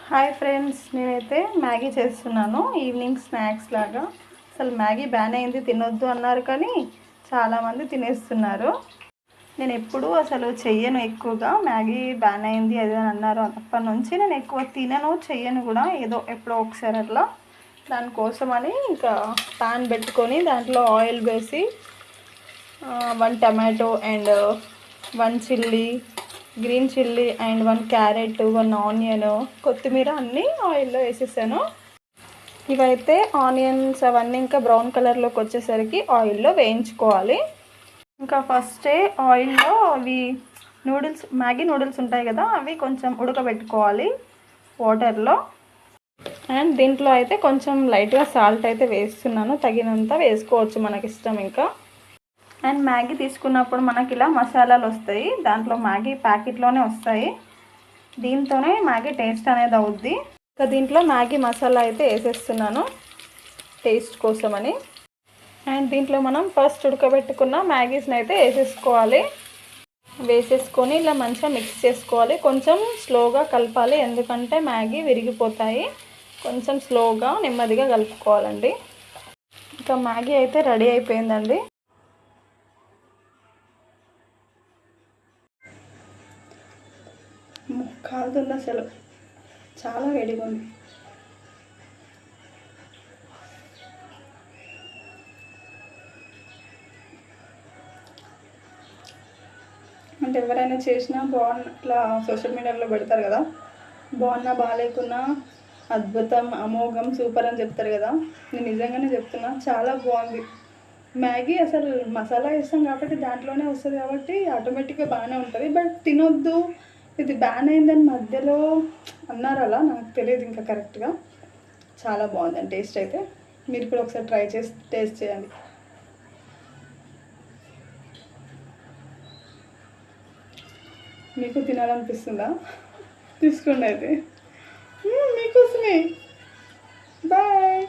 Hi friends, నేనైతే Maggi చేస్తున్నాను evening snacks లాగా. అసలు మ్యాగీ బ్యాన్ అయింది, తినొద్దు అన్నారు, కానీ చాలామంది తినేస్తున్నారు. నేను ఎప్పుడూ అసలు చెయ్యను, ఎక్కువగా మ్యాగీ బ్యాన్ అయింది అది అని అన్నారు. అప్పటి నుంచి నేను ఎక్కువ తినను, చెయ్యను కూడా. ఏదో ఎప్పుడో ఒకసారి అట్లా. దానికోసమని ఇంకా పాన్ పెట్టుకొని దాంట్లో ఆయిల్ వేసి 1 tomato and 1 chilli, green chilli and 1 carrot, 1 onion, కొత్తిమీర అన్నీ ఆయిల్లో వేసేసాను. ఇవైతే ఆనియన్స్ అవన్నీ ఇంకా బ్రౌన్ కలర్లోకి వచ్చేసరికి ఆయిల్లో వేయించుకోవాలి. ఇంకా ఫస్టే ఆయిల్లో అవి మ్యాగీ నూడిల్స్ ఉంటాయి కదా, అవి కొంచెం ఉడకబెట్టుకోవాలి వాటర్లో. అండ్ దీంట్లో అయితే కొంచెం లైట్గా సాల్ట్ అయితే వేస్తున్నాను, తగినంత వేసుకోవచ్చు మనకి ఇష్టం. ఇంకా అండ్ మ్యాగీ తీసుకున్నప్పుడు మనకి ఇలా మసాలాలు వస్తాయి, దాంట్లో మ్యాగీ ప్యాకెట్లోనే వస్తాయి. దీంతోనే మ్యాగీ టేస్ట్ అనేది అవుద్ది. ఇంకా దీంట్లో మ్యాగీ మసాలా అయితే వేసేస్తున్నాను టేస్ట్ కోసమని. అండ్ దీంట్లో మనం ఫస్ట్ ఉడకబెట్టుకున్న మ్యాగీస్ని అయితే వేసేసుకొని ఇలా మంచిగా మిక్స్ చేసుకోవాలి. కొంచెం స్లోగా కలపాలి, ఎందుకంటే మ్యాగీ విరిగిపోతాయి. కొంచెం స్లోగా నెమ్మదిగా కలుపుకోవాలండి. ఇంకా మ్యాగీ అయితే రెడీ అయిపోయిందండి. కాలుతుంది, అసలు చాలా వేడిగా ఉంది. అంటే ఎవరైనా చేసినా ఇట్లా సోషల్ మీడియాలో పెడతారు కదా, బాగున్నా బాగాలేకున్నా అద్భుతం, అమోఘం, సూపర్ అని చెప్తారు కదా. నేను నిజంగానే చెప్తున్నా, చాలా బాగుంది మ్యాగీ. అసలు మసాలా వేస్తాం కాబట్టి దాంట్లోనే వస్తుంది కాబట్టి ఆటోమేటిక్గా బాగానే ఉంటుంది. బట్ తినొద్దు, ఇది బ్యాన్ అయిందని మధ్యలో అన్నారు, అలా నాకు తెలియదు ఇంకా కరెక్ట్గా. చాలా బాగుందండి టేస్ట్ అయితే. మీరు కూడా ఒకసారి ట్రై చేసి టేస్ట్ చేయండి. మీకు తినాలనిపిస్తుందా? తీసుకోండి అయితే, మీకోసమే. బాయ్.